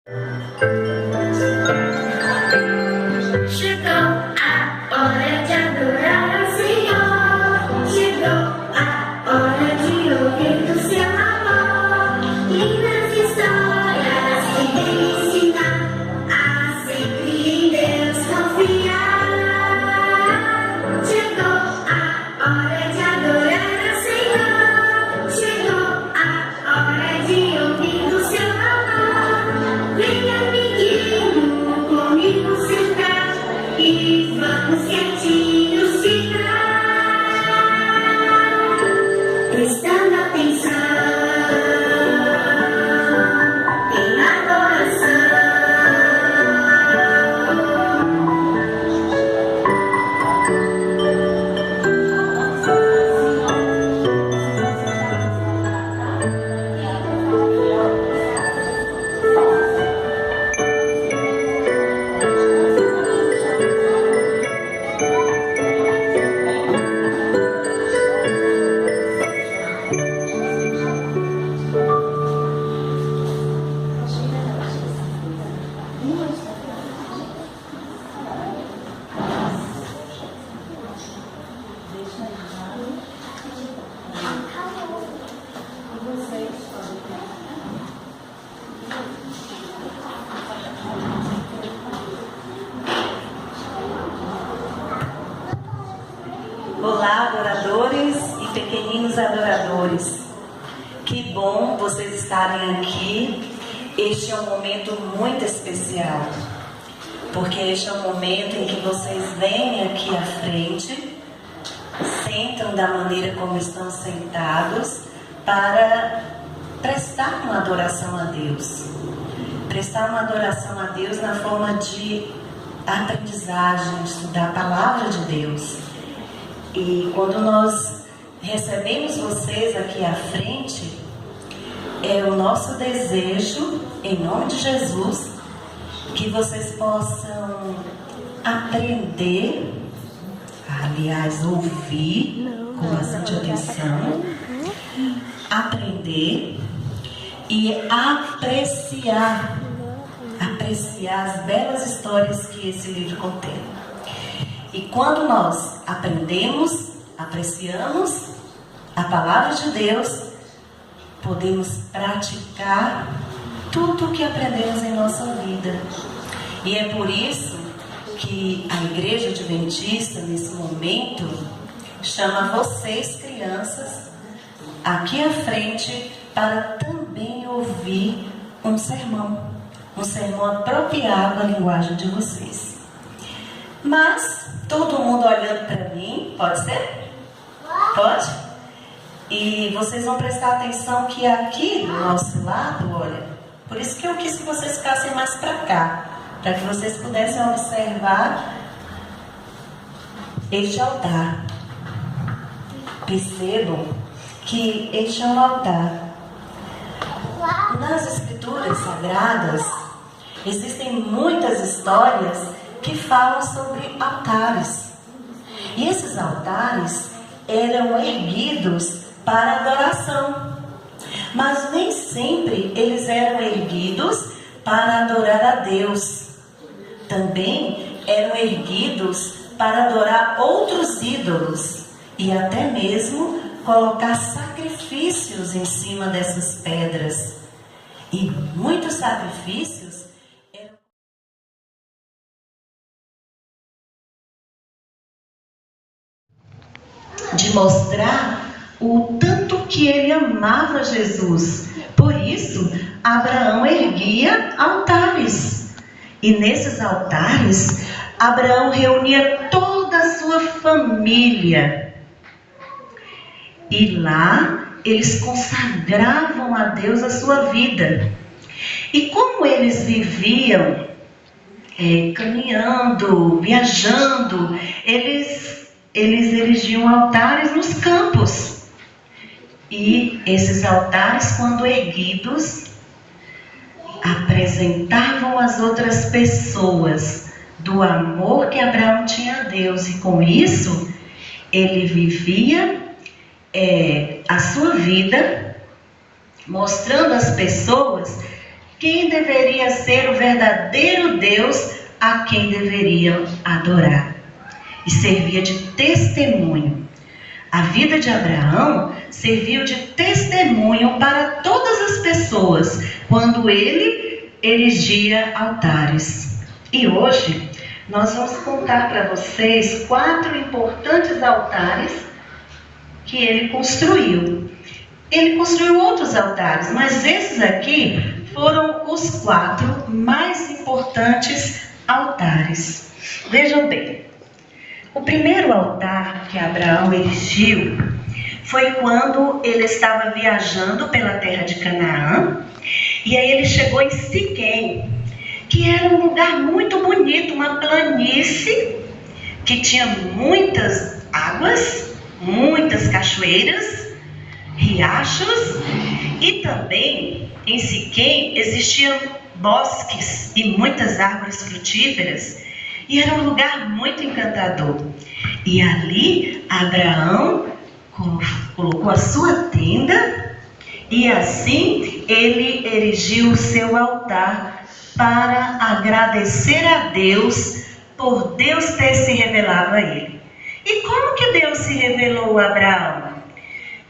Chegou a hora de adorar ao Senhor. Chegou a hora de ouvir do seu amor. Lindas histórias que vem ensinar a sempre em Deus confiar. Chegou a hora de adorar ao Senhor. Chegou a hora de ouvir do seu amor. Venha, amiguinho, comigo sentar e vamos quietinhos ficar, prestando atenção em adoração. Olá, adoradores e pequeninos adoradores. Que bom vocês estarem aqui. Este é um momento muito especial, porque este é um momento em que vocês vêm aqui à frente, sentam da maneira como estão sentados, para prestar uma adoração a Deus. Prestar uma adoração a Deus na forma de aprendizagem, estudar a palavra de Deus. E quando nós recebemos vocês aqui à frente, é o nosso desejo, em nome de Jesus, que vocês possam aprender, aliás, ouvir com bastante atenção, aprender e apreciar as belas histórias que esse livro contém. E quando nós aprendemos, apreciamos a palavra de Deus, podemos praticar tudo o que aprendemos em nossa vida. E é por isso que a Igreja Adventista, nesse momento, chama vocês, crianças, aqui à frente, para também ouvir um sermão apropriado à linguagem de vocês. Mas todo mundo olhando para mim, pode ser? Pode? E vocês vão prestar atenção que aqui do nosso lado, olha, por isso que eu quis que vocês ficassem mais para cá, para que vocês pudessem observar este altar. Percebam que este é um altar. Nas Escrituras Sagradas existem muitas histórias que falam sobre altares. E esses altares eram erguidos para adoração. Mas nem sempre eles eram erguidos para adorar a Deus. Também eram erguidos para adorar outros ídolos e até mesmo colocar sacrifícios em cima dessas pedras. E muitos sacrifícios eram de mostrar o tanto que ele amava Jesus. Por isso, Abraão erguia altares. E nesses altares, Abraão reunia toda a sua família. E lá, eles consagravam a Deus a sua vida. E como eles viviam caminhando, viajando, eles erigiam altares nos campos. E esses altares, quando erguidos, apresentavam às outras pessoas do amor que Abraão tinha a Deus. E com isso, ele vivia a sua vida, mostrando às pessoas quem deveria ser o verdadeiro Deus a quem deveriam adorar. E servia de testemunho. A vida de Abraão serviu de testemunho para todas as pessoas quando ele erigia altares. E hoje nós vamos contar para vocês 4 importantes altares que ele construiu. Ele construiu outros altares, mas esses aqui foram os 4 mais importantes altares. Vejam bem, o primeiro altar que Abraão erigiu foi quando ele estava viajando pela terra de Canaã, e aí ele chegou em Siquém, que era um lugar muito bonito, uma planície que tinha muitas águas, muitas cachoeiras, riachos, e também em Siquém existiam bosques e muitas árvores frutíferas, e era um lugar muito encantador. E ali Abraão colocou a sua tenda, e assim ele erigiu o seu altar para agradecer a Deus por Deus ter se revelado a ele. E como que Deus se revelou a Abraão?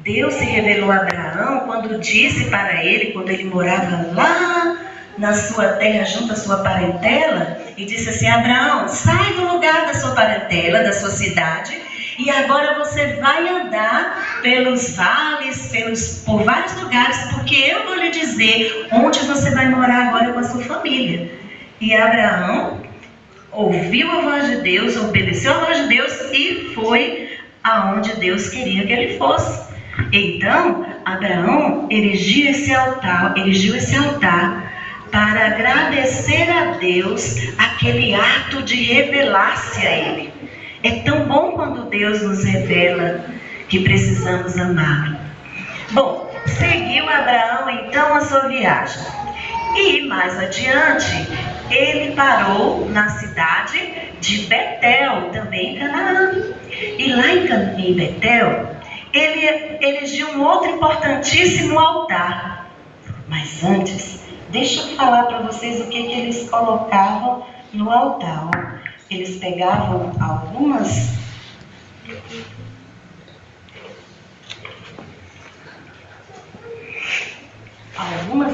Deus se revelou a Abraão quando disse para ele, quando ele morava lá na sua terra junto à sua parentela, e disse assim: Abraão, sai do lugar da sua parentela, da sua cidade, e agora você vai andar pelos vales, por vários lugares, porque eu vou lhe dizer onde você vai morar agora com a sua família. E Abraão ouviu a voz de Deus, obedeceu a voz de Deus e foi aonde Deus queria que ele fosse. Então, Abraão erigiu esse altar para agradecer a Deus aquele ato de revelar-se a ele. É tão bom quando Deus nos revela que precisamos amá-lo. Bom, seguiu Abraão então a sua viagem. E mais adiante, ele parou na cidade de Betel, também em Canaã. E lá em Betel, ele erigiu um outro importantíssimo altar. Mas antes, deixa eu falar para vocês o que eles colocavam no altar. Eles pegavam algumas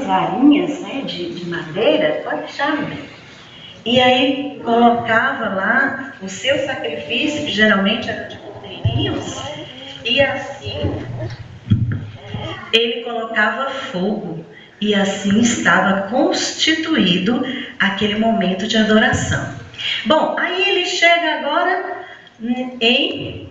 varinhas, né, de madeira, pode deixar, e aí colocava lá o seu sacrifício, que geralmente era de cordeirinhos, e assim ele colocava fogo, e assim estava constituído aquele momento de adoração. Bom, aí ele chega agora em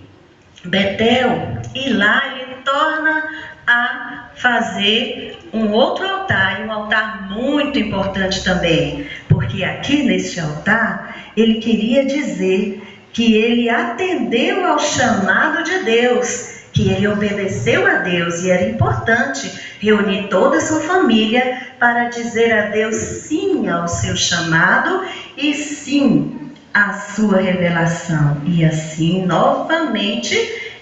Betel, e lá ele torna a fazer um outro altar, e um altar muito importante também, porque aqui neste altar ele queria dizer que ele atendeu ao chamado de Deus, que ele obedeceu a Deus, e era importante reunir toda a sua família para dizer a Deus sim ao seu chamado e sim à sua revelação. E assim, novamente,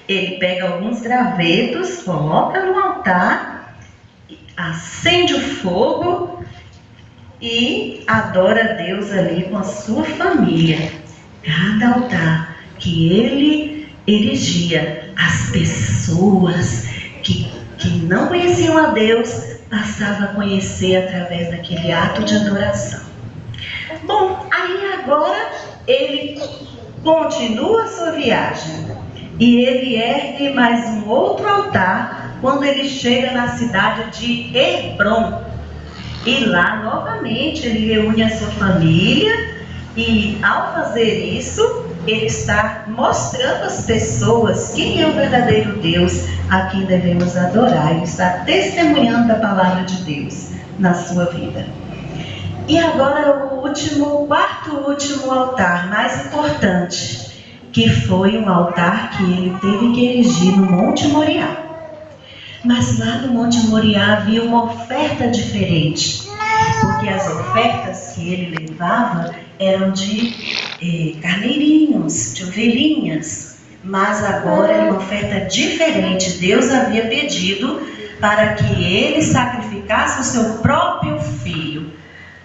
ele pega alguns gravetos, coloca no altar, acende o fogo e adora a Deus ali com a sua família. Cada altar que ele erigia, as pessoas que não conheciam a Deus passavam a conhecer através daquele ato de adoração. Bom, aí agora ele continua a sua viagem e ele ergue mais um outro altar quando ele chega na cidade de Hebrom. E lá novamente ele reúne a sua família, e ao fazer isso ele está mostrando às pessoas quem é o verdadeiro Deus a quem devemos adorar. Ele está testemunhando a palavra de Deus na sua vida. E agora o quarto último altar, mais importante, que foi um altar que ele teve que erigir no Monte Moriá. Mas lá no Monte Moriá havia uma oferta diferente, porque as ofertas que ele levava eram de carneirinhos, de ovelhinhas, mas agora era uma oferta diferente. Deus havia pedido para que ele sacrificasse o seu próprio filho.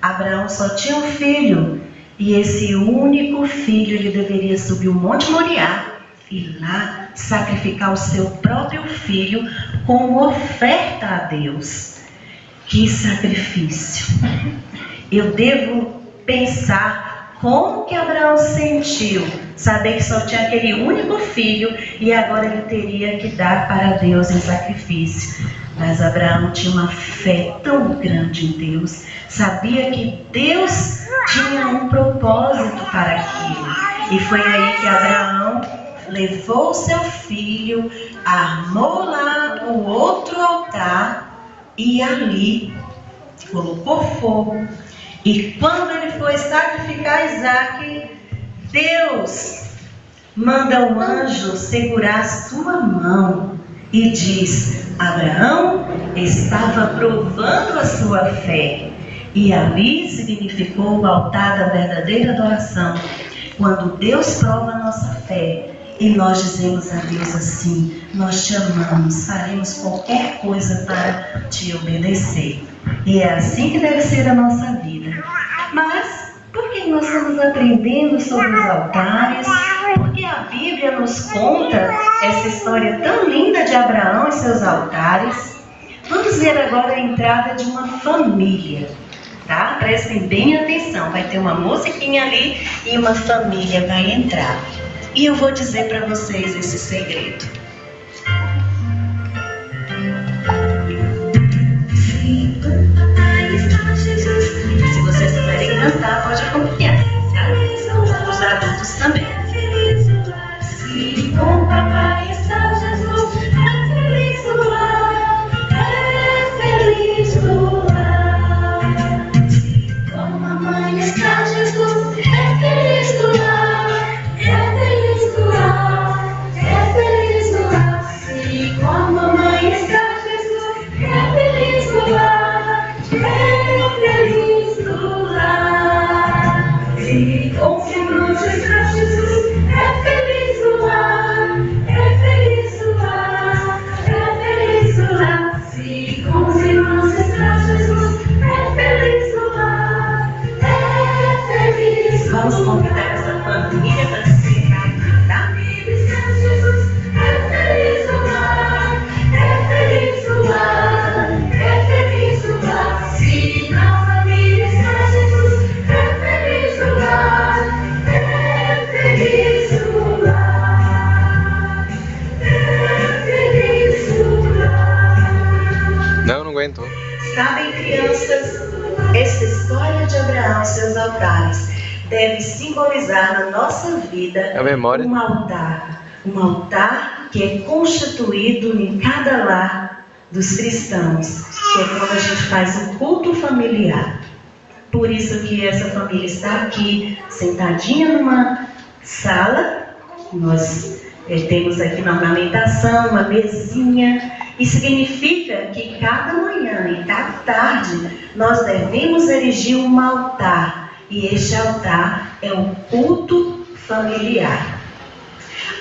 Abraão só tinha um filho, e esse único filho ele deveria subir o Monte Moriá e lá sacrificar o seu próprio filho como oferta a Deus. Que sacrifício! Eu devo pensar como que Abraão sentiu, saber que só tinha aquele único filho e agora ele teria que dar para Deus em sacrifício. Mas Abraão tinha uma fé tão grande em Deus, sabia que Deus tinha um propósito para aquilo. E foi aí que Abraão levou seu filho, armou lá o outro altar e ali colocou fogo. E quando ele foi sacrificar Isaque, Deus manda o anjo segurar sua mão e diz: Abraão estava provando a sua fé. E ali significou o altar da verdadeira adoração. Quando Deus prova a nossa fé e nós dizemos a Deus assim: nós te amamos, faremos qualquer coisa para te obedecer. E é assim que deve ser a nossa vida. Mas por que nós estamos aprendendo sobre os altares? Porque a Bíblia nos conta essa história tão linda de Abraão e seus altares. Vamos ver agora a entrada de uma família, tá? Prestem bem atenção, vai ter uma musiquinha ali e uma família vai entrar. E eu vou dizer para vocês esse segredo. Se vocês quiserem cantar, pode acompanhar, tá? Os adultos também. Se com papai está Jesus, é feliz o lar, é feliz o lar. Se com mamãe está Jesus, é feliz o lar, é feliz o lar, é feliz o lar. Se com a mamãe está Jesus, é feliz o lar, é feliz o lar. Se com Jesus está Jesus, é feliz o lar, é feliz o lar, é feliz o lar. Se com os irmãos está Jesus, é feliz o lar, é feliz o lar. Vamos convidar essa família para se ficar aqui, tá? Jesus, é feliz o lar, é feliz o lar, é feliz o lar. Se na família está Jesus, é feliz o lar, é feliz o lar, é feliz o lar. Não aguento. Sabem, crianças, essa história de Abraão e seus altares deve simbolizar na nossa vida A memória. um altar que é constituído em cada lar dos cristãos, que é quando a gente faz o culto familiar. Por isso que essa família está aqui, sentadinha numa sala. Nós temos aqui na ornamentação uma mesinha. E significa que cada manhã e cada tarde nós devemos erigir um altar. E este altar é o culto familiar.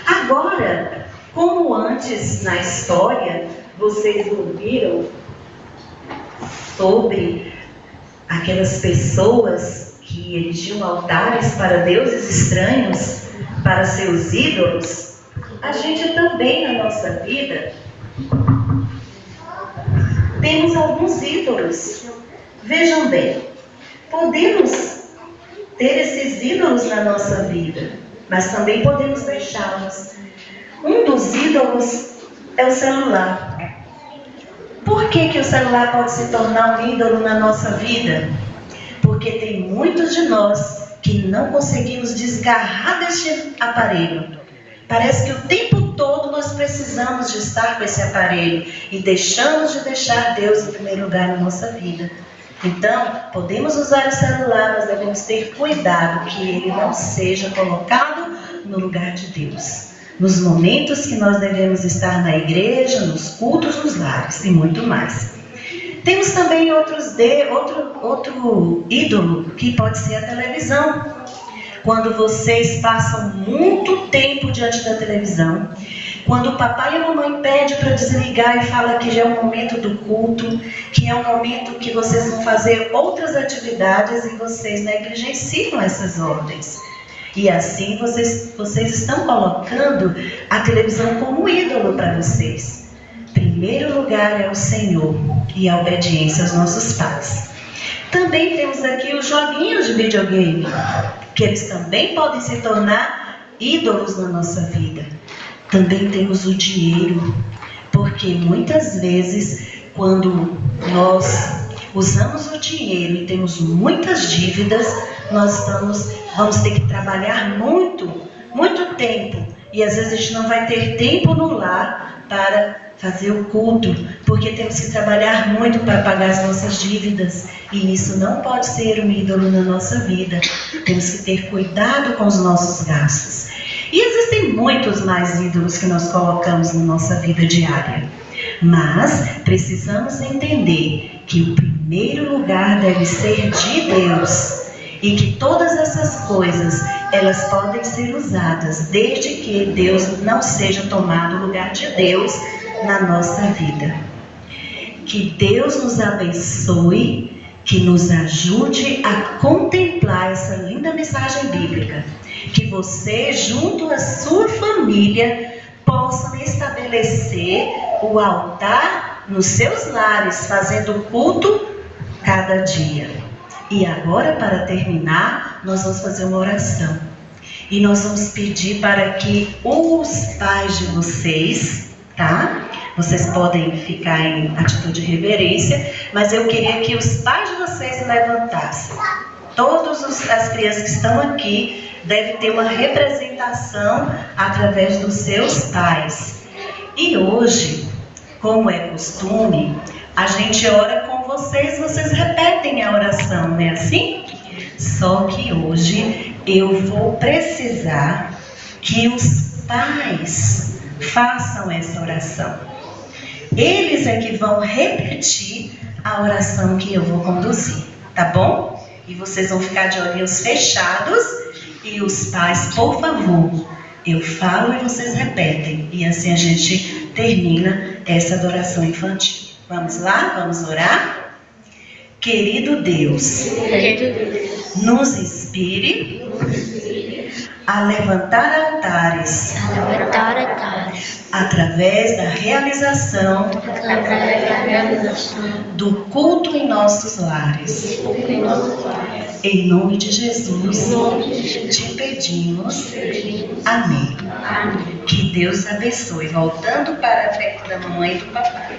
Agora, como antes na história vocês ouviram sobre aquelas pessoas que erigiam altares para deuses estranhos, para seus ídolos, a gente também na nossa vida temos alguns ídolos. Vejam bem, podemos ter esses ídolos na nossa vida, mas também podemos deixá-los. Um dos ídolos é o celular. Por que o celular pode se tornar um ídolo na nossa vida? Porque tem muitos de nós que não conseguimos desgarrar deste aparelho. Parece que o tempo todo nós precisamos de estar com esse aparelho e deixamos de deixar Deus em primeiro lugar na nossa vida. Então, podemos usar o celular, mas devemos ter cuidado que ele não seja colocado no lugar de Deus. Nos momentos que nós devemos estar na igreja, nos cultos, nos lares e muito mais. Temos também outro ídolo que pode ser a televisão. Quando vocês passam muito tempo diante da televisão, Quando o papai e a mamãe pedem para desligar e fala que já é o momento do culto, que é um momento que vocês vão fazer outras atividades e vocês negligenciam essas ordens. E assim vocês estão colocando a televisão como ídolo para vocês. Primeiro lugar é o Senhor e a obediência aos nossos pais. Também temos aqui os joguinhos de videogame, que eles também podem se tornar ídolos na nossa vida. Também temos o dinheiro, porque muitas vezes quando nós usamos o dinheiro e temos muitas dívidas, nós vamos ter que trabalhar muito tempo. E às vezes a gente não vai ter tempo no lar para fazer o culto, porque temos que trabalhar muito para pagar as nossas dívidas. E isso não pode ser um ídolo na nossa vida. Temos que ter cuidado com os nossos gastos. E existem muitos mais ídolos que nós colocamos na nossa vida diária. Mas precisamos entender que o primeiro lugar deve ser de Deus. E que todas essas coisas, elas podem ser usadas, desde que Deus não seja tomado o lugar de Deus na nossa vida. Que Deus nos abençoe, que nos ajude a contemplar essa linda mensagem bíblica. Que você, junto à sua família, possam estabelecer o altar nos seus lares, fazendo culto cada dia. E agora, para terminar, nós vamos fazer uma oração. E nós vamos pedir para que os pais de vocês, tá? Vocês podem ficar em atitude de reverência, mas eu queria que os pais de vocês se levantassem. Todas as crianças que estão aqui devem ter uma representação através dos seus pais. E hoje, como é costume, a gente ora com vocês repetem a oração, não é assim? Só que hoje eu vou precisar que os pais façam essa oração. Eles é que vão repetir a oração que eu vou conduzir, tá bom? E vocês vão ficar de olhinhos fechados e os pais, por favor, eu falo e vocês repetem. E assim a gente termina essa adoração infantil. Vamos lá? Vamos orar? Querido Deus, nos inspire a levantar altares através da realização do culto em nossos lares. Em nome de Jesus, te pedimos. Amém. Que Deus abençoe. Voltando para a frente da mamãe e do papai.